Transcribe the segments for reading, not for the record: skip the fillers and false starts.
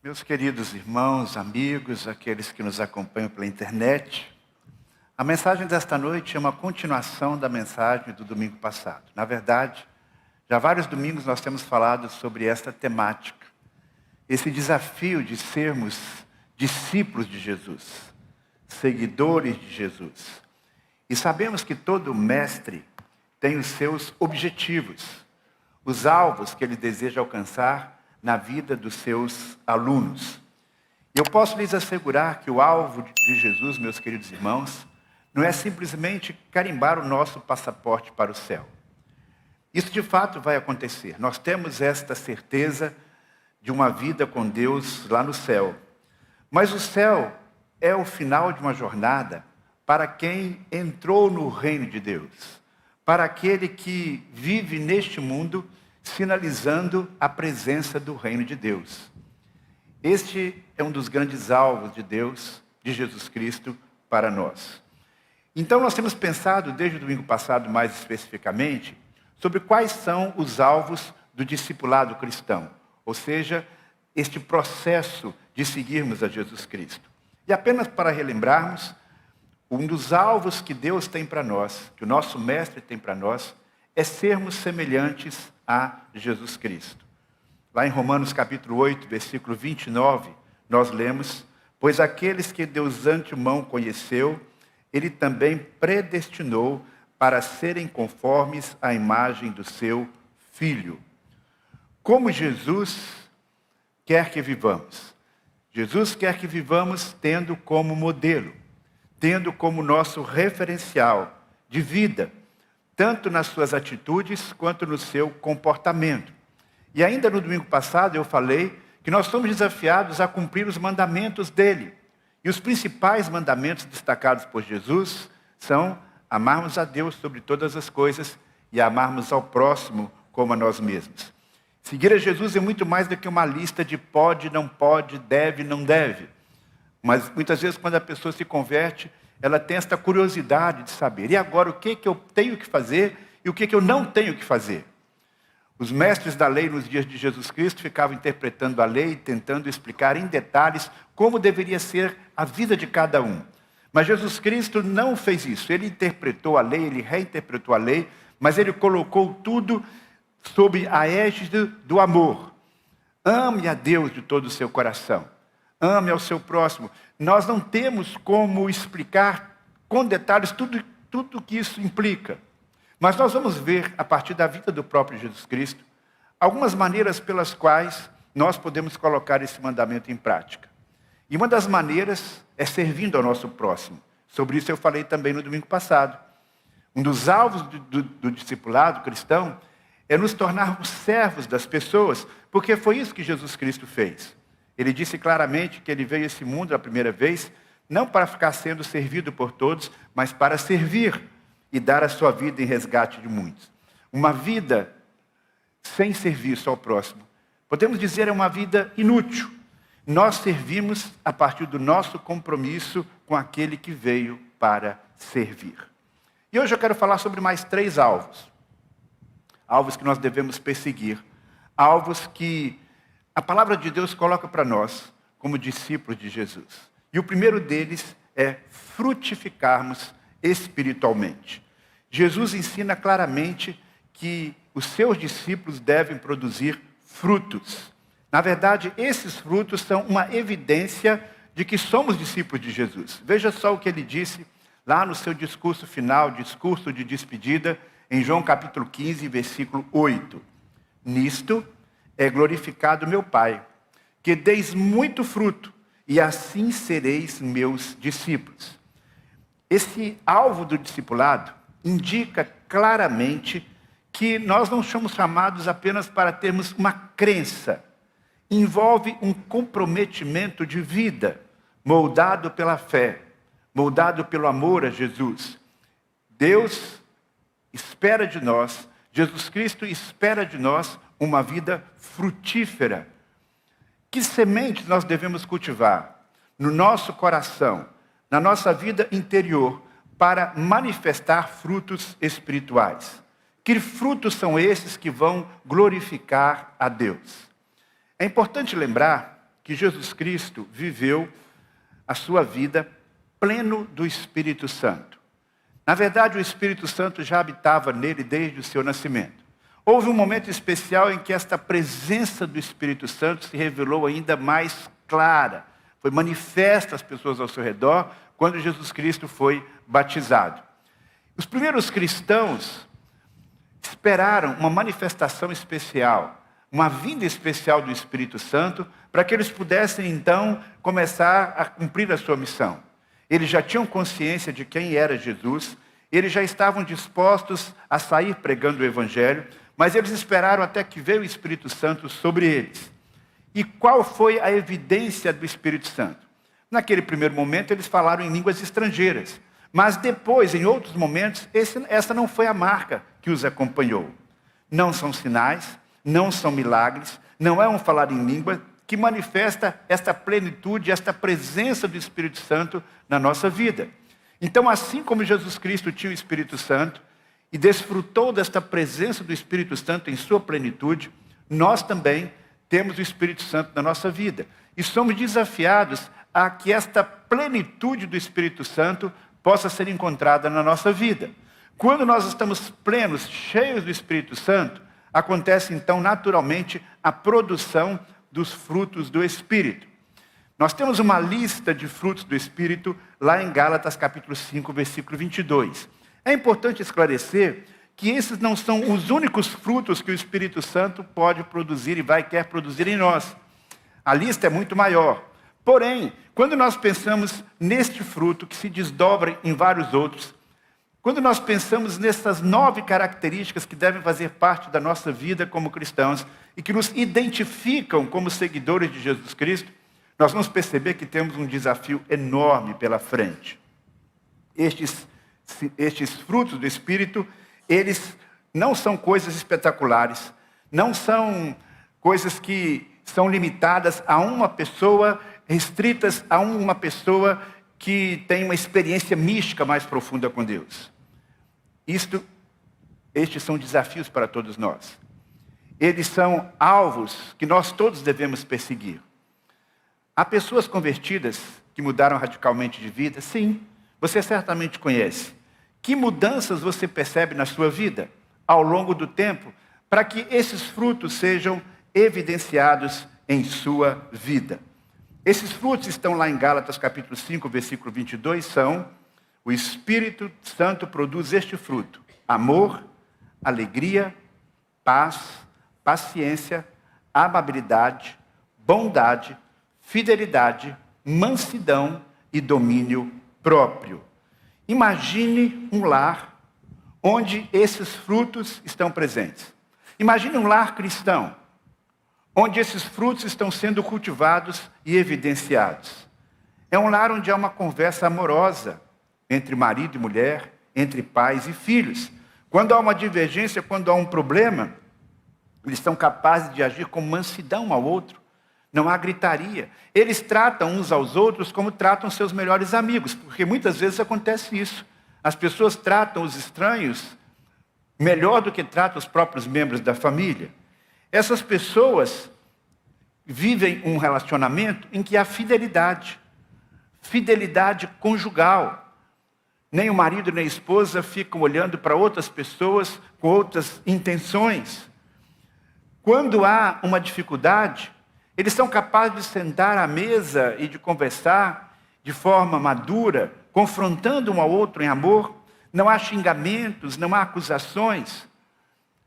Meus queridos irmãos, amigos, aqueles que nos acompanham pela internet, a mensagem desta noite é uma continuação da mensagem do domingo passado. Na verdade, já vários domingos nós temos falado sobre esta temática, esse desafio de sermos discípulos de Jesus, seguidores de Jesus. E sabemos que todo mestre tem os seus objetivos, os alvos que ele deseja alcançar na vida dos seus alunos. E eu posso lhes assegurar que o alvo de Jesus, meus queridos irmãos, não é simplesmente carimbar o nosso passaporte para o céu. Isso de fato vai acontecer. Nós temos esta certeza de uma vida com Deus lá no céu. Mas o céu é o final de uma jornada para quem entrou no reino de Deus, para aquele que vive neste mundo sinalizando a presença do reino de Deus. Este é um dos grandes alvos de Deus, de Jesus Cristo, para nós. Então nós temos pensado, desde o domingo passado mais especificamente, sobre quais são os alvos do discipulado cristão, ou seja, este processo de seguirmos a Jesus Cristo. E apenas para relembrarmos, um dos alvos que Deus tem para nós, que o nosso mestre tem para nós, é sermos semelhantes a Jesus Cristo. Lá em Romanos capítulo 8, versículo 29, nós lemos: pois aqueles que Deus antemão conheceu, Ele também predestinou para serem conformes à imagem do seu Filho. Como Jesus quer que vivamos? Jesus quer que vivamos tendo como modelo, tendo como nosso referencial de vida, tanto nas suas atitudes quanto no seu comportamento. E ainda no domingo passado eu falei que nós somos desafiados a cumprir os mandamentos dele. E os principais mandamentos destacados por Jesus são amarmos a Deus sobre todas as coisas e amarmos ao próximo como a nós mesmos. Seguir a Jesus é muito mais do que uma lista de pode, não pode, deve, não deve. Mas muitas vezes quando a pessoa se converte, ela tem esta curiosidade de saber, e agora o que eu tenho que fazer e o que eu não tenho que fazer? Os mestres da lei nos dias de Jesus Cristo ficavam interpretando a lei, tentando explicar em detalhes como deveria ser a vida de cada um. Mas Jesus Cristo não fez isso. Ele interpretou a lei, ele reinterpretou a lei, mas ele colocou tudo sob a égide do amor. Ame a Deus de todo o seu coração. Ame ao seu próximo. Nós não temos como explicar com detalhes tudo o que isso implica. Mas nós vamos ver, a partir da vida do próprio Jesus Cristo, algumas maneiras pelas quais nós podemos colocar esse mandamento em prática. E uma das maneiras é servindo ao nosso próximo. Sobre isso eu falei também no domingo passado. Um dos alvos do discipulado cristão é nos tornarmos servos das pessoas, porque foi isso que Jesus Cristo fez. Ele disse claramente que ele veio a esse mundo a primeira vez, não para ficar sendo servido por todos, mas para servir e dar a sua vida em resgate de muitos. Uma vida sem serviço ao próximo, podemos dizer, é uma vida inútil. Nós servimos a partir do nosso compromisso com aquele que veio para servir. E hoje eu quero falar sobre mais 3 alvos. Alvos que nós devemos perseguir. Alvos que a palavra de Deus coloca para nós como discípulos de Jesus. E o primeiro deles é frutificarmos espiritualmente. Jesus ensina claramente que os seus discípulos devem produzir frutos. Na verdade, esses frutos são uma evidência de que somos discípulos de Jesus. Veja só o que ele disse lá no seu discurso final, discurso de despedida, em João capítulo 15, versículo 8. Nisto é glorificado meu Pai, que deis muito fruto, e assim sereis meus discípulos. Esse alvo do discipulado indica claramente que nós não somos chamados apenas para termos uma crença. Envolve um comprometimento de vida, moldado pela fé, moldado pelo amor a Jesus. Deus espera de nós, Jesus Cristo espera de nós uma vida frutífera. Que sementes nós devemos cultivar no nosso coração, na nossa vida interior, para manifestar frutos espirituais? Que frutos são esses que vão glorificar a Deus? É importante lembrar que Jesus Cristo viveu a sua vida pleno do Espírito Santo. Na verdade, o Espírito Santo já habitava nele desde o seu nascimento. Houve um momento especial em que esta presença do Espírito Santo se revelou ainda mais clara. Foi manifesta às pessoas ao seu redor quando Jesus Cristo foi batizado. Os primeiros cristãos esperaram uma manifestação especial, uma vinda especial do Espírito Santo, para que eles pudessem então começar a cumprir a sua missão. Eles já tinham consciência de quem era Jesus, eles já estavam dispostos a sair pregando o Evangelho, mas eles esperaram até que veio o Espírito Santo sobre eles. E qual foi a evidência do Espírito Santo? Naquele primeiro momento, eles falaram em línguas estrangeiras. Mas depois, em outros momentos, essa não foi a marca que os acompanhou. Não são sinais, não são milagres, não é um falar em língua que manifesta esta plenitude, esta presença do Espírito Santo na nossa vida. Então, assim como Jesus Cristo tinha o Espírito Santo e desfrutou desta presença do Espírito Santo em sua plenitude, nós também temos o Espírito Santo na nossa vida. E somos desafiados a que esta plenitude do Espírito Santo possa ser encontrada na nossa vida. Quando nós estamos plenos, cheios do Espírito Santo, acontece então naturalmente a produção dos frutos do Espírito. Nós temos uma lista de frutos do Espírito lá em Gálatas capítulo 5, versículo 22. É importante esclarecer que esses não são os únicos frutos que o Espírito Santo pode produzir e quer produzir em nós. A lista é muito maior. Porém, quando nós pensamos neste fruto que se desdobra em vários outros, quando nós pensamos nessas 9 características que devem fazer parte da nossa vida como cristãos e que nos identificam como seguidores de Jesus Cristo, nós vamos perceber que temos um desafio enorme pela frente. Estes frutos do Espírito, eles não são coisas espetaculares, não são coisas que são limitadas a uma pessoa, restritas a uma pessoa que tem uma experiência mística mais profunda com Deus. Estes são desafios para todos nós. Eles são alvos que nós todos devemos perseguir. Há pessoas convertidas que mudaram radicalmente de vida? Sim, você certamente conhece. Que mudanças você percebe na sua vida ao longo do tempo para que esses frutos sejam evidenciados em sua vida? Esses frutos estão lá em Gálatas capítulo 5, versículo 22, são: o Espírito Santo produz este fruto: amor, alegria, paz, paciência, amabilidade, bondade, fidelidade, mansidão e domínio próprio. Imagine um lar onde esses frutos estão presentes. Imagine um lar cristão, onde esses frutos estão sendo cultivados e evidenciados. É um lar onde há uma conversa amorosa entre marido e mulher, entre pais e filhos. Quando há uma divergência, quando há um problema, eles são capazes de agir com mansidão um ao outro. Não há gritaria. Eles tratam uns aos outros como tratam seus melhores amigos, porque muitas vezes acontece isso. As pessoas tratam os estranhos melhor do que tratam os próprios membros da família. Essas pessoas vivem um relacionamento em que há fidelidade conjugal. Nem o marido nem a esposa ficam olhando para outras pessoas com outras intenções. Quando há uma dificuldade, eles são capazes de sentar à mesa e de conversar de forma madura, confrontando um ao outro em amor. Não há xingamentos, não há acusações.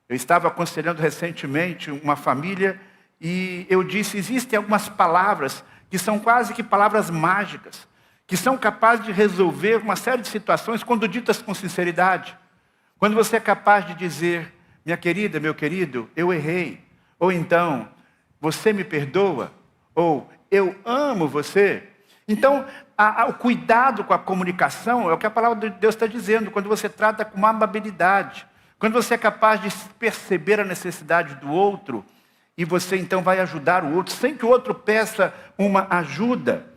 Eu estava aconselhando recentemente uma família e eu disse: existem algumas palavras que são quase que palavras mágicas, que são capazes de resolver uma série de situações quando ditas com sinceridade. Quando você é capaz de dizer: minha querida, meu querido, eu errei. Ou então, você me perdoa. Ou eu amo você. Então, o cuidado com a comunicação é o que a palavra de Deus está dizendo. Quando você trata com amabilidade. Quando você é capaz de perceber a necessidade do outro. E você então vai ajudar o outro, sem que o outro peça uma ajuda.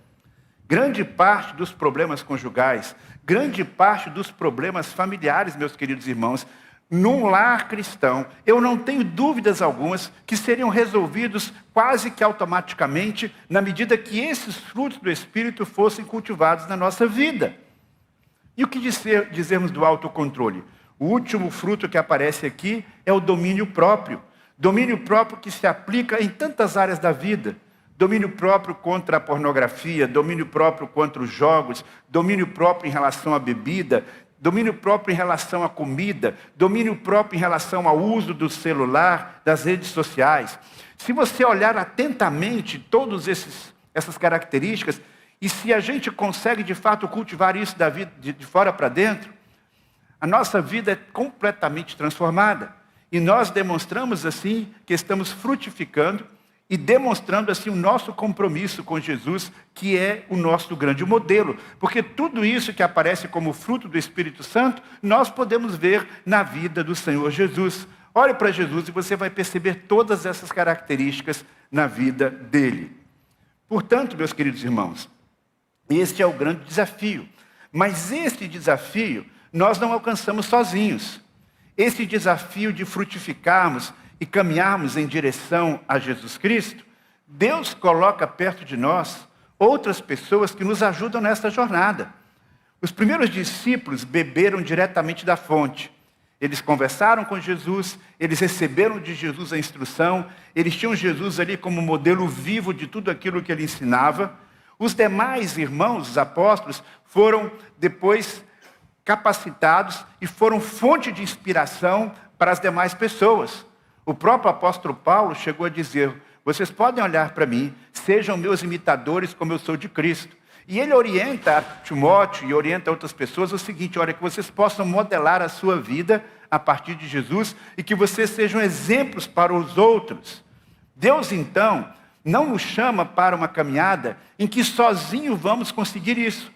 Grande parte dos problemas conjugais, grande parte dos problemas familiares, meus queridos irmãos, num lar cristão, eu não tenho dúvidas algumas que seriam resolvidos quase que automaticamente na medida que esses frutos do Espírito fossem cultivados na nossa vida. E o que dizermos do autocontrole? O último fruto que aparece aqui é o domínio próprio. Domínio próprio que se aplica em tantas áreas da vida. Domínio próprio contra a pornografia, domínio próprio contra os jogos, domínio próprio em relação à bebida, domínio próprio em relação à comida, domínio próprio em relação ao uso do celular, das redes sociais. Se você olhar atentamente todas essas características, e se a gente consegue de fato cultivar isso da vida de fora para dentro, a nossa vida é completamente transformada. E nós demonstramos assim que estamos frutificando e demonstrando assim o nosso compromisso com Jesus, que é o nosso grande modelo. Porque tudo isso que aparece como fruto do Espírito Santo, nós podemos ver na vida do Senhor Jesus. Olhe para Jesus e você vai perceber todas essas características na vida dele. Portanto, meus queridos irmãos, este é o grande desafio. Mas este desafio nós não alcançamos sozinhos. Esse desafio de frutificarmos e caminharmos em direção a Jesus Cristo, Deus coloca perto de nós outras pessoas que nos ajudam nessa jornada. Os primeiros discípulos beberam diretamente da fonte. Eles conversaram com Jesus, eles receberam de Jesus a instrução, eles tinham Jesus ali como modelo vivo de tudo aquilo que ele ensinava. Os demais irmãos, os apóstolos, foram depois capacitados e foram fonte de inspiração para as demais pessoas. O próprio apóstolo Paulo chegou a dizer: vocês podem olhar para mim, sejam meus imitadores como eu sou de Cristo. E ele orienta a Timóteo e orienta a outras pessoas o seguinte: olha, que vocês possam modelar a sua vida a partir de Jesus e que vocês sejam exemplos para os outros. Deus, então, não nos chama para uma caminhada em que sozinho vamos conseguir isso.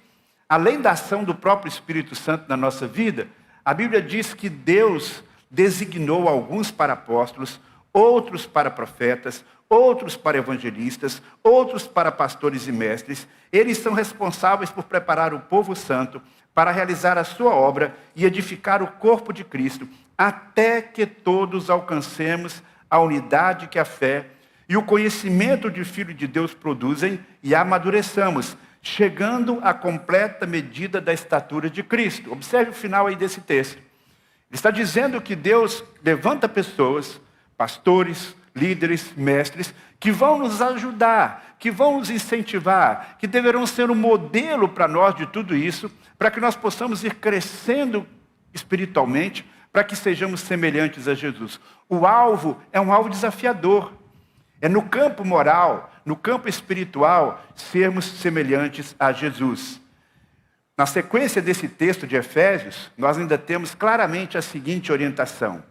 Além da ação do próprio Espírito Santo na nossa vida, a Bíblia diz que Deus designou alguns para apóstolos, outros para profetas, outros para evangelistas, outros para pastores e mestres. Eles são responsáveis por preparar o povo santo para realizar a sua obra e edificar o corpo de Cristo, até que todos alcancemos a unidade que a fé e o conhecimento de Filho de Deus produzem e amadureçamos, chegando à completa medida da estatura de Cristo. Observe o final aí desse texto. Ele está dizendo que Deus levanta pessoas, pastores, líderes, mestres, que vão nos ajudar, que vão nos incentivar, que deverão ser um modelo para nós de tudo isso, para que nós possamos ir crescendo espiritualmente, para que sejamos semelhantes a Jesus. O alvo é um alvo desafiador. É no campo moral, no campo espiritual, sermos semelhantes a Jesus. Na sequência desse texto de Efésios, nós ainda temos claramente a seguinte orientação: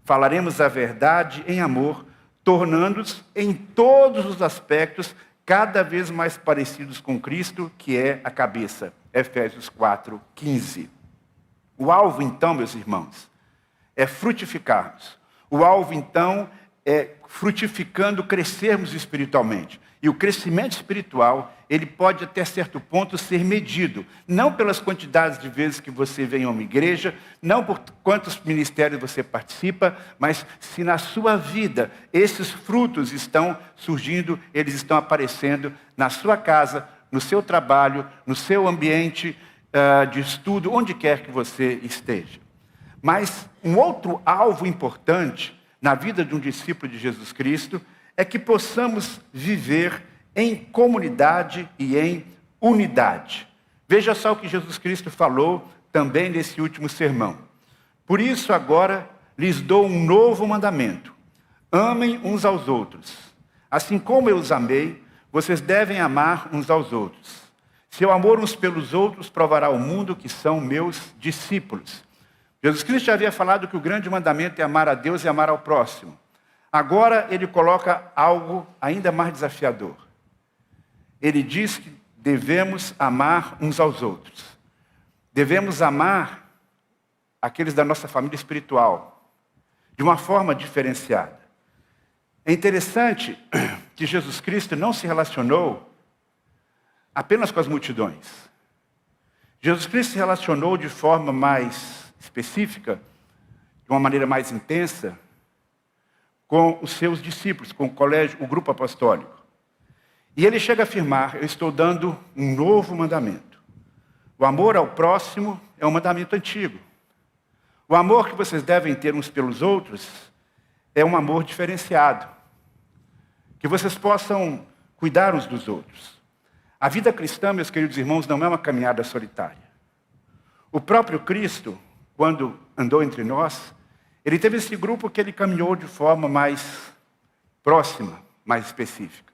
falaremos a verdade em amor, tornando-nos em todos os aspectos cada vez mais parecidos com Cristo, que é a cabeça. Efésios 4:15. O alvo, então, meus irmãos, é frutificarmos. O alvo, então, é frutificando, crescermos espiritualmente. E o crescimento espiritual, ele pode até certo ponto ser medido, não pelas quantidades de vezes que você vem a uma igreja, não por quantos ministérios você participa, mas se na sua vida esses frutos estão surgindo, eles estão aparecendo na sua casa, no seu trabalho, no seu ambiente de estudo, onde quer que você esteja. Mas um outro alvo importante na vida de um discípulo de Jesus Cristo é que possamos viver em comunidade e em unidade. Veja só o que Jesus Cristo falou também nesse último sermão. Por isso agora lhes dou um novo mandamento: amem uns aos outros. Assim como eu os amei, vocês devem amar uns aos outros. Seu amor uns pelos outros provará ao mundo que são meus discípulos. Jesus Cristo já havia falado que o grande mandamento é amar a Deus e amar ao próximo. Agora ele coloca algo ainda mais desafiador. Ele diz que devemos amar uns aos outros. Devemos amar aqueles da nossa família espiritual de uma forma diferenciada. É interessante que Jesus Cristo não se relacionou apenas com as multidões. Jesus Cristo se relacionou de forma mais específica, de uma maneira mais intensa, com os seus discípulos, com o grupo apostólico. E ele chega a afirmar: eu estou dando um novo mandamento. O amor ao próximo é um mandamento antigo. O amor que vocês devem ter uns pelos outros é um amor diferenciado. Que vocês possam cuidar uns dos outros. A vida cristã, meus queridos irmãos, não é uma caminhada solitária. O próprio Cristo, quando andou entre nós, ele teve esse grupo que ele caminhou de forma mais próxima, mais específica.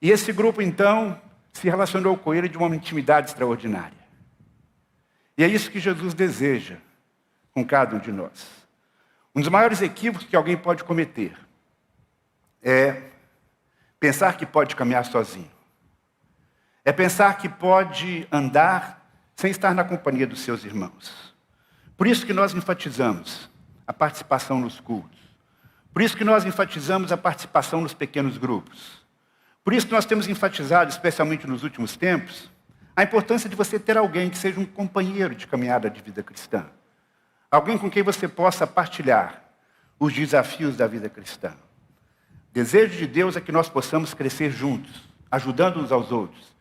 E esse grupo, então, se relacionou com ele de uma intimidade extraordinária. E é isso que Jesus deseja com cada um de nós. Um dos maiores equívocos que alguém pode cometer é pensar que pode caminhar sozinho. É pensar que pode andar sem estar na companhia dos seus irmãos. Por isso que nós enfatizamos a participação nos cultos. Por isso que nós enfatizamos a participação nos pequenos grupos. Por isso que nós temos enfatizado, especialmente nos últimos tempos, a importância de você ter alguém que seja um companheiro de caminhada de vida cristã. Alguém com quem você possa partilhar os desafios da vida cristã. O desejo de Deus é que nós possamos crescer juntos, ajudando uns aos outros,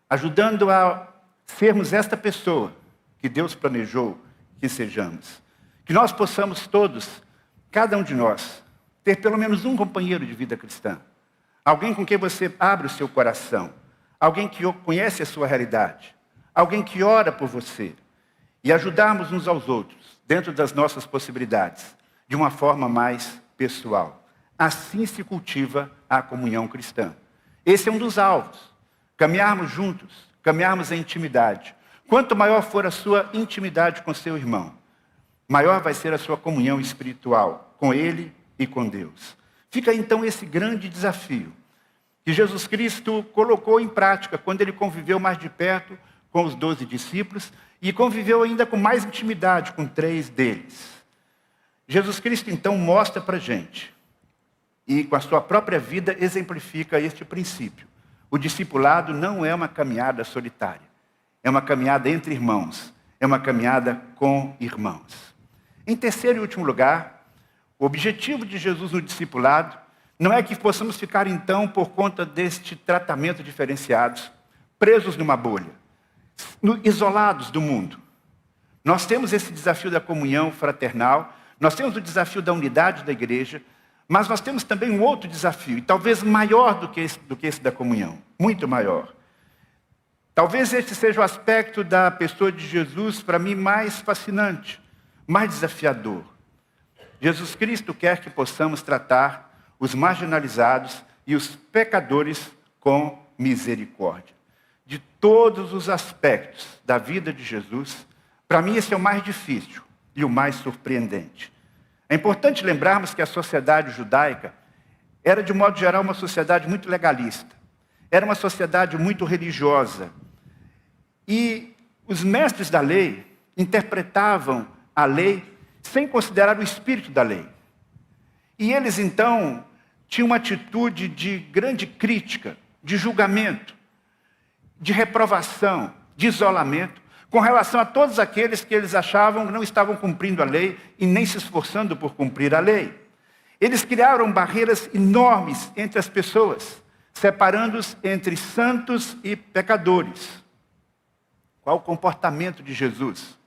ajudando a sermos esta pessoa que Deus planejou que sejamos. Que nós possamos todos, cada um de nós, ter pelo menos um companheiro de vida cristã. Alguém com quem você abre o seu coração. Alguém que conhece a sua realidade. Alguém que ora por você. E ajudarmos uns aos outros, dentro das nossas possibilidades, de uma forma mais pessoal. Assim se cultiva a comunhão cristã. Esse é um dos alvos. Caminharmos juntos, caminharmos em intimidade. Quanto maior for a sua intimidade com seu irmão, maior vai ser a sua comunhão espiritual com ele e com Deus. Fica então esse grande desafio que Jesus Cristo colocou em prática quando ele conviveu mais de perto com os 12 discípulos e conviveu ainda com mais intimidade com 3 deles. Jesus Cristo então mostra para a gente e com a sua própria vida exemplifica este princípio. O discipulado não é uma caminhada solitária. É uma caminhada entre irmãos. É uma caminhada com irmãos. Em terceiro e último lugar, o objetivo de Jesus no discipulado não é que possamos ficar, então, por conta deste tratamento diferenciado, presos numa bolha, isolados do mundo. Nós temos esse desafio da comunhão fraternal, nós temos o desafio da unidade da igreja, mas nós temos também um outro desafio, e talvez maior do que esse da comunhão, muito maior. Talvez este seja o aspecto da pessoa de Jesus, para mim, mais fascinante, mais desafiador. Jesus Cristo quer que possamos tratar os marginalizados e os pecadores com misericórdia. De todos os aspectos da vida de Jesus, para mim esse é o mais difícil e o mais surpreendente. É importante lembrarmos que a sociedade judaica era, de modo geral, uma sociedade muito legalista. Era uma sociedade muito religiosa. E os mestres da lei interpretavam a lei sem considerar o espírito da lei. E eles, então, tinham uma atitude de grande crítica, de julgamento, de reprovação, de isolamento, com relação a todos aqueles que eles achavam que não estavam cumprindo a lei e nem se esforçando por cumprir a lei. Eles criaram barreiras enormes entre as pessoas, separando-os entre santos e pecadores. Qual o comportamento de Jesus?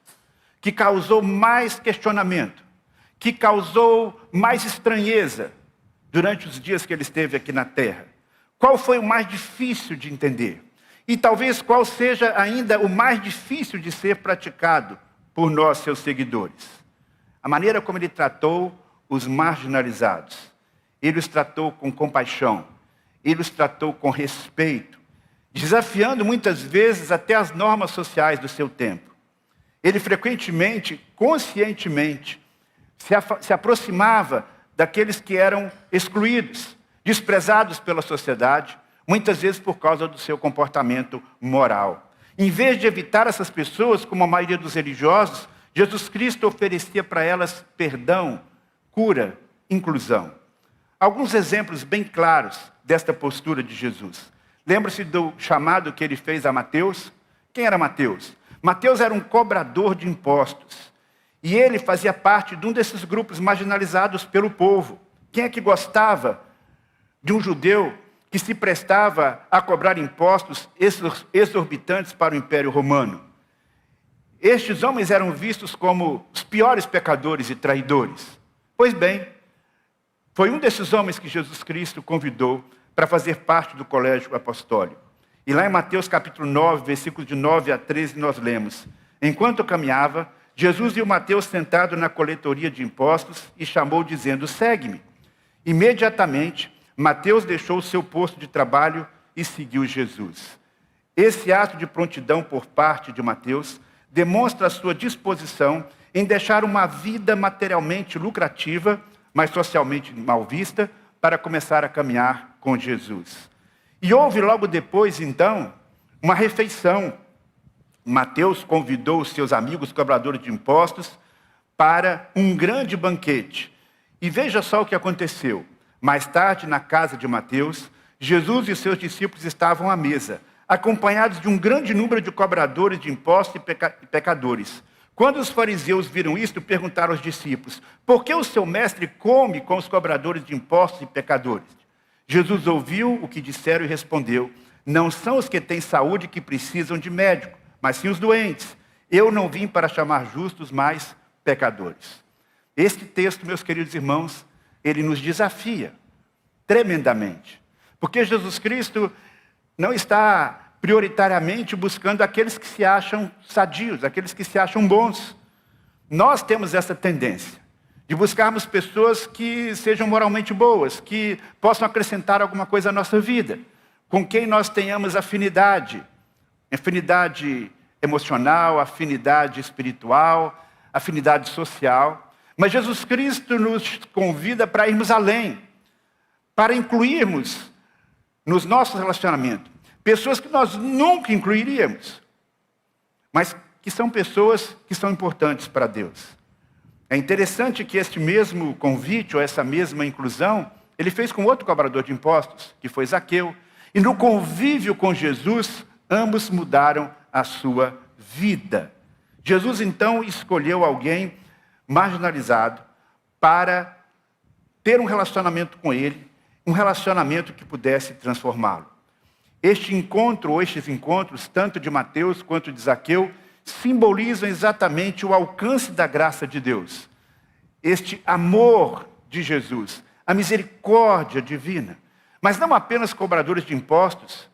Que causou mais questionamento, que causou mais estranheza durante os dias que ele esteve aqui na terra. Qual foi o mais difícil de entender? E talvez qual seja ainda o mais difícil de ser praticado por nós, seus seguidores? A maneira como ele tratou os marginalizados. Ele os tratou com compaixão. Ele os tratou com respeito, desafiando muitas vezes até as normas sociais do seu tempo. Ele frequentemente, conscientemente, se aproximava daqueles que eram excluídos, desprezados pela sociedade, muitas vezes por causa do seu comportamento moral. Em vez de evitar essas pessoas, como a maioria dos religiosos, Jesus Cristo oferecia para elas perdão, cura, inclusão. Alguns exemplos bem claros desta postura de Jesus. Lembra-se do chamado que ele fez a Mateus? Quem era Mateus? Mateus era um cobrador de impostos. E ele fazia parte de um desses grupos marginalizados pelo povo. Quem é que gostava de um judeu que se prestava a cobrar impostos exorbitantes para o Império Romano? Estes homens eram vistos como os piores pecadores e traidores. Pois bem, foi um desses homens que Jesus Cristo convidou para fazer parte do colégio apostólico. E lá em Mateus capítulo 9, versículos de 9 a 13, nós lemos: enquanto caminhava, Jesus viu Mateus sentado na coletoria de impostos e chamou dizendo: segue-me. Imediatamente, Mateus deixou o seu posto de trabalho e seguiu Jesus. Esse ato de prontidão por parte de Mateus demonstra a sua disposição em deixar uma vida materialmente lucrativa, mas socialmente mal vista, para começar a caminhar com Jesus. E houve logo depois, então, uma refeição. Mateus convidou os seus amigos cobradores de impostos para um grande banquete. E veja só o que aconteceu. Mais tarde, na casa de Mateus, Jesus e seus discípulos estavam à mesa, acompanhados de um grande número de cobradores de impostos e pecadores. Quando os fariseus viram isto, perguntaram aos discípulos: por que o seu mestre come com os cobradores de impostos e pecadores? Jesus ouviu o que disseram e respondeu: não são os que têm saúde que precisam de médico, mas sim os doentes. Eu não vim para chamar justos, mas pecadores. Este texto, meus queridos irmãos, ele nos desafia tremendamente. Porque Jesus Cristo não está prioritariamente buscando aqueles que se acham sadios, aqueles que se acham bons. Nós temos essa tendência de buscarmos pessoas que sejam moralmente boas, que possam acrescentar alguma coisa à nossa vida, com quem nós tenhamos afinidade emocional, afinidade espiritual, afinidade social. Mas Jesus Cristo nos convida para irmos além, para incluirmos nos nossos relacionamentos pessoas que nós nunca incluiríamos, mas que são pessoas que são importantes para Deus. É interessante que este mesmo convite, ou essa mesma inclusão, ele fez com outro cobrador de impostos, que foi Zaqueu. E no convívio com Jesus, ambos mudaram a sua vida. Jesus, então, escolheu alguém marginalizado para ter um relacionamento com ele, um relacionamento que pudesse transformá-lo. Este encontro, ou estes encontros, tanto de Mateus quanto de Zaqueu, simbolizam exatamente o alcance da graça de Deus. Este amor de Jesus, a misericórdia divina. Mas não apenas cobradores de impostos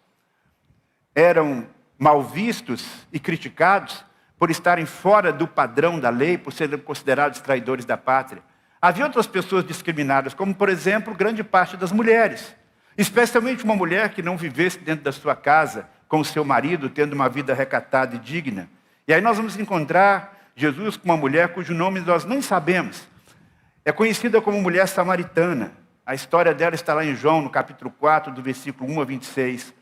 eram mal vistos e criticados por estarem fora do padrão da lei, por serem considerados traidores da pátria. Havia outras pessoas discriminadas, como, por exemplo, grande parte das mulheres. Especialmente uma mulher que não vivesse dentro da sua casa, com o seu marido, tendo uma vida recatada e digna. E aí nós vamos encontrar Jesus com uma mulher cujo nome nós nem sabemos. É conhecida como mulher samaritana. A história dela está lá em João, no capítulo 4, do versículo 1 a 26.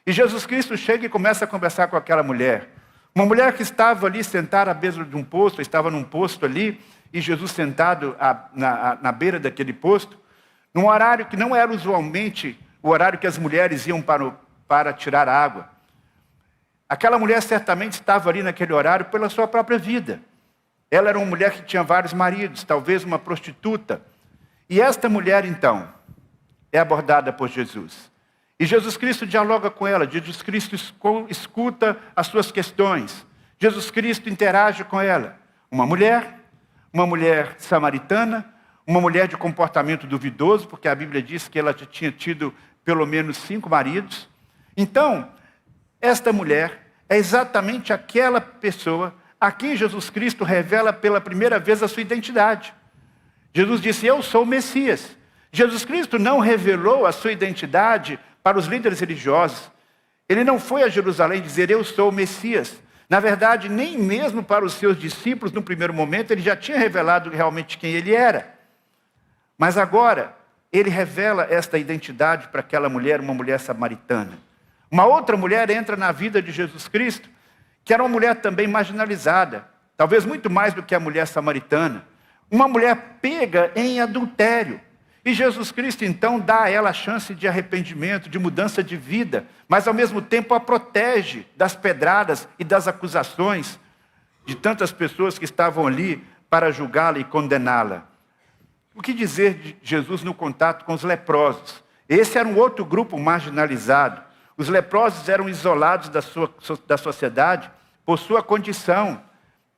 E Jesus Cristo chega e começa a conversar com aquela mulher. Uma mulher que estava ali sentada à beira de um posto, estava num posto ali, e Jesus sentado na beira daquele posto, num horário que não era usualmente o horário que as mulheres iam para tirar água. Aquela mulher certamente estava ali naquele horário pela sua própria vida. Ela era uma mulher que tinha vários maridos, talvez uma prostituta. E esta mulher, então, é abordada por Jesus. E Jesus Cristo dialoga com ela, Jesus Cristo escuta as suas questões. Jesus Cristo interage com ela. Uma mulher samaritana, uma mulher de comportamento duvidoso, porque a Bíblia diz que ela já tinha tido pelo menos 5 maridos. Então, esta mulher é exatamente aquela pessoa a quem Jesus Cristo revela pela primeira vez a sua identidade. Jesus disse: eu sou o Messias. Jesus Cristo não revelou a sua identidade para os líderes religiosos. Ele não foi a Jerusalém dizer: eu sou o Messias. Na verdade, nem mesmo para os seus discípulos, no primeiro momento, ele já tinha revelado realmente quem ele era. Mas agora, ele revela esta identidade para aquela mulher, uma mulher samaritana. Uma outra mulher entra na vida de Jesus Cristo, que era uma mulher também marginalizada, talvez muito mais do que a mulher samaritana. Uma mulher pega em adultério. E Jesus Cristo, então, dá a ela a chance de arrependimento, de mudança de vida, mas, ao mesmo tempo, a protege das pedradas e das acusações de tantas pessoas que estavam ali para julgá-la e condená-la. O que dizer de Jesus no contato com os leprosos? Esse era um outro grupo marginalizado. Os leprosos eram isolados da sociedade por sua condição,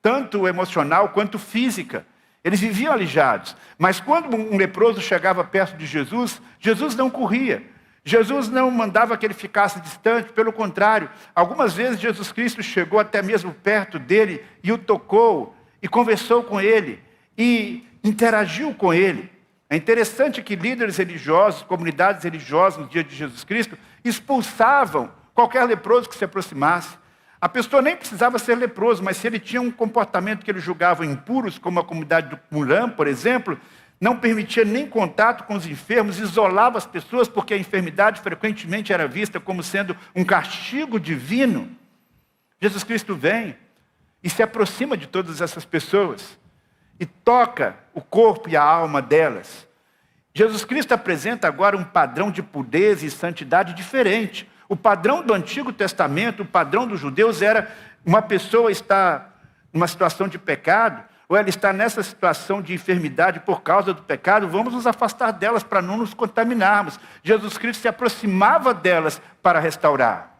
tanto emocional quanto física. Eles viviam alijados. Mas quando um leproso chegava perto de Jesus, Jesus não corria. Jesus não mandava que ele ficasse distante, pelo contrário. Algumas vezes Jesus Cristo chegou até mesmo perto dele e o tocou, e conversou com ele, e interagiu com ele. É interessante que líderes religiosos, comunidades religiosas no dia de Jesus Cristo, expulsavam qualquer leproso que se aproximasse. A pessoa nem precisava ser leproso, mas se ele tinha um comportamento que eles julgavam impuros, como a comunidade do Qumran, por exemplo, não permitia nem contato com os enfermos, isolava as pessoas, porque a enfermidade frequentemente era vista como sendo um castigo divino. Jesus Cristo vem e se aproxima de todas essas pessoas e toca o corpo e a alma delas. Jesus Cristo apresenta agora um padrão de pureza e santidade diferente. O padrão do Antigo Testamento, o padrão dos judeus era uma pessoa estar numa situação de pecado, ou ela está nessa situação de enfermidade por causa do pecado, vamos nos afastar delas para não nos contaminarmos. Jesus Cristo se aproximava delas para restaurar.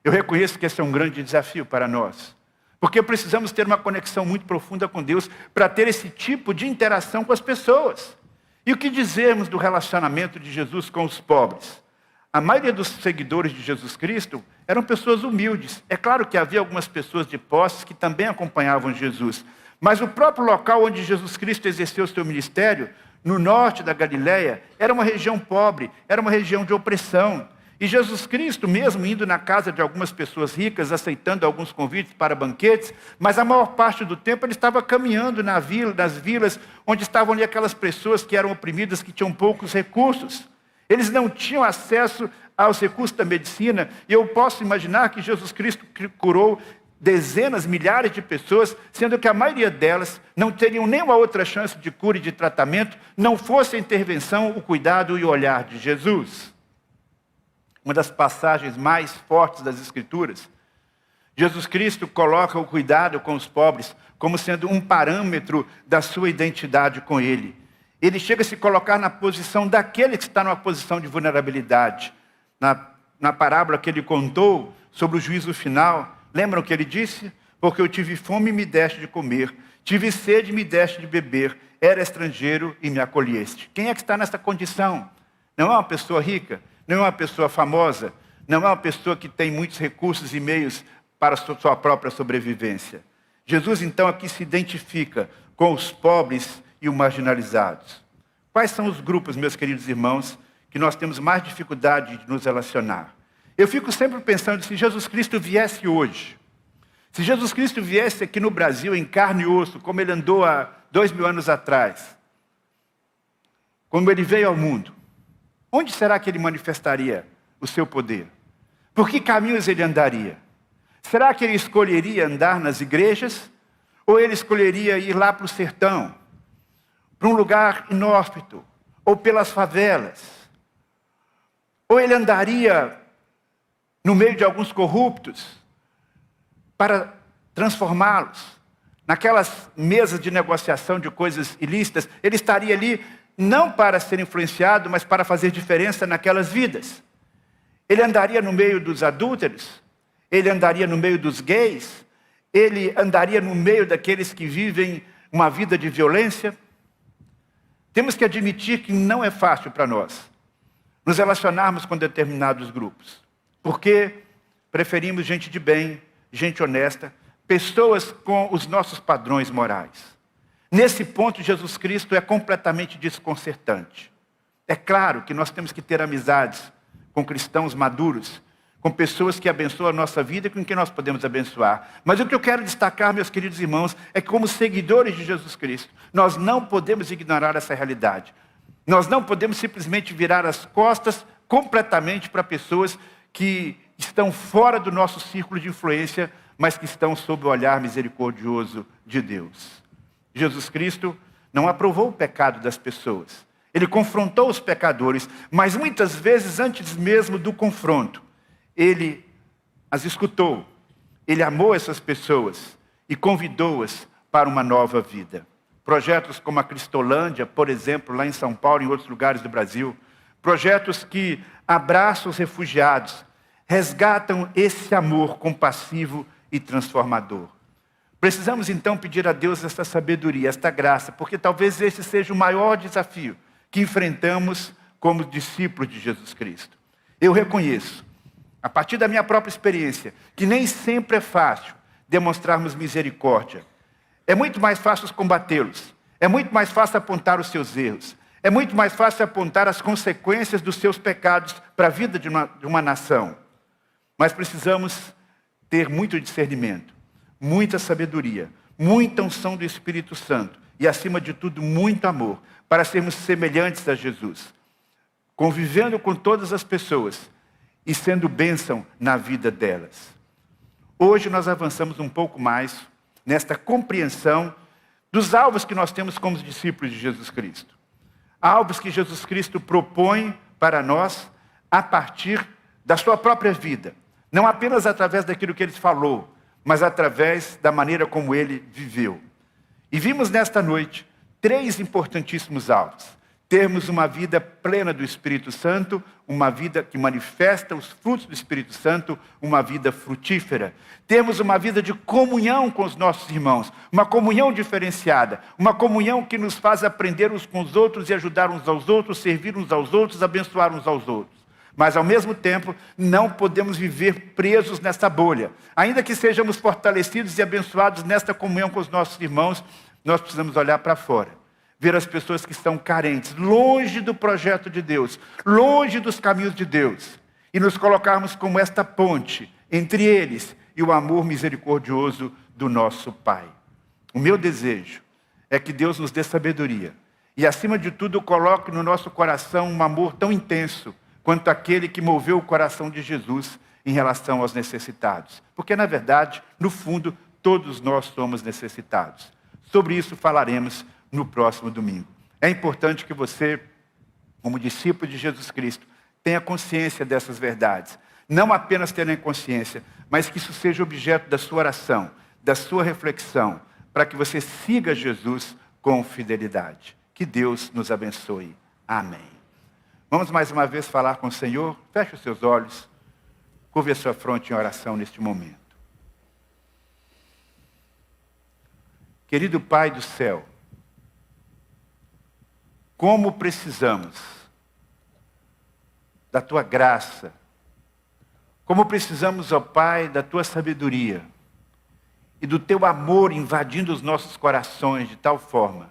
Eu reconheço que esse é um grande desafio para nós, porque precisamos ter uma conexão muito profunda com Deus para ter esse tipo de interação com as pessoas. E o que dizermos do relacionamento de Jesus com os pobres? A maioria dos seguidores de Jesus Cristo eram pessoas humildes. É claro que havia algumas pessoas de posses que também acompanhavam Jesus. Mas o próprio local onde Jesus Cristo exerceu o seu ministério, no norte da Galileia, era uma região pobre, era uma região de opressão. E Jesus Cristo, mesmo indo na casa de algumas pessoas ricas, aceitando alguns convites para banquetes, mas a maior parte do tempo ele estava caminhando nas vilas, onde estavam ali aquelas pessoas que eram oprimidas, que tinham poucos recursos. Eles não tinham acesso aos recursos da medicina, e eu posso imaginar que Jesus Cristo curou dezenas, milhares de pessoas, sendo que a maioria delas não teriam nenhuma outra chance de cura e de tratamento, não fosse a intervenção, o cuidado e o olhar de Jesus. Uma das passagens mais fortes das Escrituras, Jesus Cristo coloca o cuidado com os pobres como sendo um parâmetro da sua identidade com Ele. Ele chega a se colocar na posição daquele que está numa posição de vulnerabilidade. Na parábola que ele contou sobre o juízo final, lembram o que ele disse? Porque eu tive fome e me deste de comer, tive sede e me deste de beber, era estrangeiro e me acolheste. Quem é que está nessa condição? Não é uma pessoa rica, não é uma pessoa famosa, não é uma pessoa que tem muitos recursos e meios para a sua própria sobrevivência. Jesus, então, aqui se identifica com os pobres e os marginalizados. Quais são os grupos, meus queridos irmãos, que nós temos mais dificuldade de nos relacionar? Eu fico sempre pensando, se Jesus Cristo viesse hoje, se Jesus Cristo viesse aqui no Brasil em carne e osso, como ele andou há 2000 anos atrás, como ele veio ao mundo, onde será que ele manifestaria o seu poder? Por que caminhos ele andaria? Será que ele escolheria andar nas igrejas? Ou ele escolheria ir lá para o sertão? Para um lugar inóspito? Ou pelas favelas? Ou ele andaria no meio de alguns corruptos para transformá-los naquelas mesas de negociação de coisas ilícitas? Ele estaria ali não para ser influenciado, mas para fazer diferença naquelas vidas. Ele andaria no meio dos adúlteros, ele andaria no meio dos gays, ele andaria no meio daqueles que vivem uma vida de violência. Temos que admitir que não é fácil para nós nos relacionarmos com determinados grupos, porque preferimos gente de bem, gente honesta, pessoas com os nossos padrões morais. Nesse ponto, Jesus Cristo é completamente desconcertante. É claro que nós temos que ter amizades com cristãos maduros, com pessoas que abençoam a nossa vida e com quem nós podemos abençoar. Mas o que eu quero destacar, meus queridos irmãos, é que como seguidores de Jesus Cristo, nós não podemos ignorar essa realidade. Nós não podemos simplesmente virar as costas completamente para pessoas que estão fora do nosso círculo de influência, mas que estão sob o olhar misericordioso de Deus. Jesus Cristo não aprovou o pecado das pessoas. Ele confrontou os pecadores, mas muitas vezes, antes mesmo do confronto, ele as escutou. Ele amou essas pessoas e convidou-as para uma nova vida. projetos como a Cristolândia, por exemplo, lá em São Paulo e em outros lugares do Brasil, projetos que abraçam os refugiados, resgatam esse amor compassivo e transformador. Precisamos então pedir a Deus esta sabedoria, esta graça, porque talvez esse seja o maior desafio que enfrentamos como discípulos de Jesus Cristo. Eu reconheço, a partir da minha própria experiência, que nem sempre é fácil demonstrarmos misericórdia. É muito mais fácil combatê-los, é muito mais fácil apontar os seus erros, é muito mais fácil apontar as consequências dos seus pecados para a vida de uma nação. Mas precisamos ter muito discernimento, muita sabedoria, muita unção do Espírito Santo e, acima de tudo, muito amor, para sermos semelhantes a Jesus, convivendo com todas as pessoas e sendo bênção na vida delas. Hoje nós avançamos um pouco mais nesta compreensão dos alvos que nós temos como discípulos de Jesus Cristo. Alvos que Jesus Cristo propõe para nós a partir da sua própria vida. Não apenas através daquilo que ele falou, mas através da maneira como ele viveu. E vimos nesta noite 3 importantíssimos alvos. Termos uma vida plena do Espírito Santo, uma vida que manifesta os frutos do Espírito Santo, uma vida frutífera. Temos uma vida de comunhão com os nossos irmãos, uma comunhão diferenciada, uma comunhão que nos faz aprender uns com os outros e ajudar uns aos outros, servir uns aos outros, abençoar uns aos outros. Mas, ao mesmo tempo, não podemos viver presos nessa bolha. Ainda que sejamos fortalecidos e abençoados nesta comunhão com os nossos irmãos, nós precisamos olhar para fora. Ver as pessoas que estão carentes, longe do projeto de Deus, longe dos caminhos de Deus, e nos colocarmos como esta ponte entre eles e o amor misericordioso do nosso Pai. O meu desejo é que Deus nos dê sabedoria e, acima de tudo, coloque no nosso coração um amor tão intenso quanto aquele que moveu o coração de Jesus em relação aos necessitados. Porque, na verdade, no fundo, todos nós somos necessitados. Sobre isso falaremos no próximo domingo. É importante que você, como discípulo de Jesus Cristo, tenha consciência dessas verdades. Não apenas tenha consciência, mas que isso seja objeto da sua oração, da sua reflexão, para que você siga Jesus com fidelidade. Que Deus nos abençoe. Amém. Vamos mais uma vez falar com o Senhor? Feche os seus olhos, curve a sua fronte em oração neste momento. Querido Pai do céu, como precisamos da Tua graça, como precisamos, ó Pai, da Tua sabedoria e do Teu amor invadindo os nossos corações de tal forma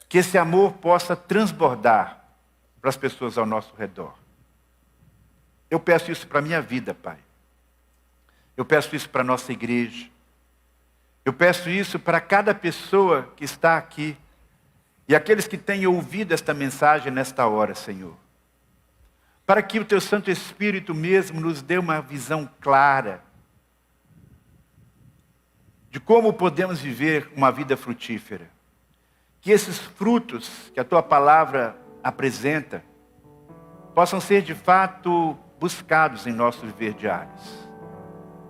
que esse amor possa transbordar para as pessoas ao nosso redor. Eu peço isso para a minha vida, Pai. Eu peço isso para a nossa igreja. Eu peço isso para cada pessoa que está aqui e aqueles que têm ouvido esta mensagem nesta hora, Senhor. Para que o Teu Santo Espírito mesmo nos dê uma visão clara de como podemos viver uma vida frutífera. Que esses frutos que a Tua palavra apresenta possam ser de fato buscados em nossos viver diários.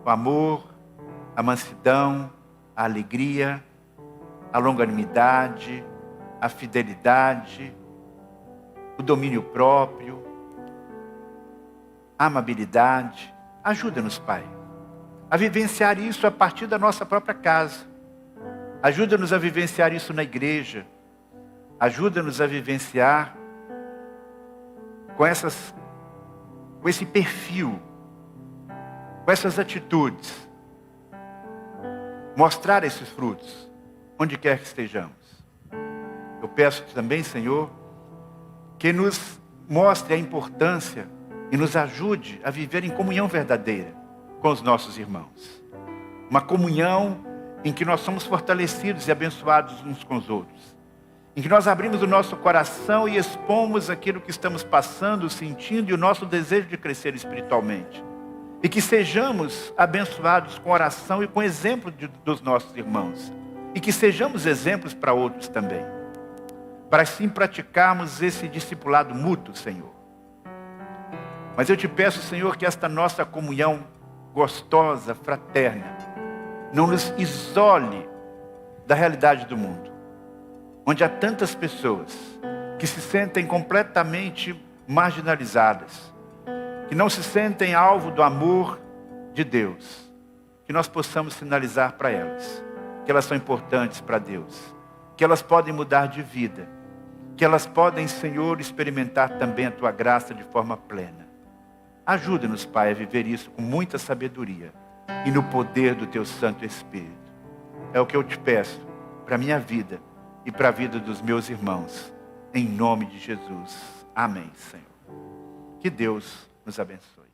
O amor, a mansidão, a alegria, a longanimidade, a fidelidade, o domínio próprio, a amabilidade. Ajuda-nos, Pai, a vivenciar isso a partir da nossa própria casa. Ajuda-nos a vivenciar isso na igreja. Ajuda-nos a vivenciar com esse perfil, com essas atitudes. Mostrar esses frutos, onde quer que estejamos. Eu peço também, Senhor, que nos mostre a importância e nos ajude a viver em comunhão verdadeira com os nossos irmãos. Uma comunhão em que nós somos fortalecidos e abençoados uns com os outros. Em que nós abrimos o nosso coração e expomos aquilo que estamos passando, sentindo e o nosso desejo de crescer espiritualmente. E que sejamos abençoados com oração e com exemplo dos nossos irmãos. E que sejamos exemplos para outros também. Para assim praticarmos esse discipulado mútuo, Senhor. Mas eu te peço, Senhor, que esta nossa comunhão gostosa, fraterna, não nos isole da realidade do mundo. onde há tantas pessoas que se sentem completamente marginalizadas, que não se sentem alvo do amor de Deus, que nós possamos sinalizar para elas que elas são importantes para Deus, que elas podem mudar de vida, que elas podem, Senhor, experimentar também a Tua graça de forma plena. Ajuda-nos, Pai, a viver isso com muita sabedoria e no poder do Teu Santo Espírito. É o que eu te peço para a minha vida e para a vida dos meus irmãos, em nome de Jesus. Amém, Senhor. Que Deus nos abençoe.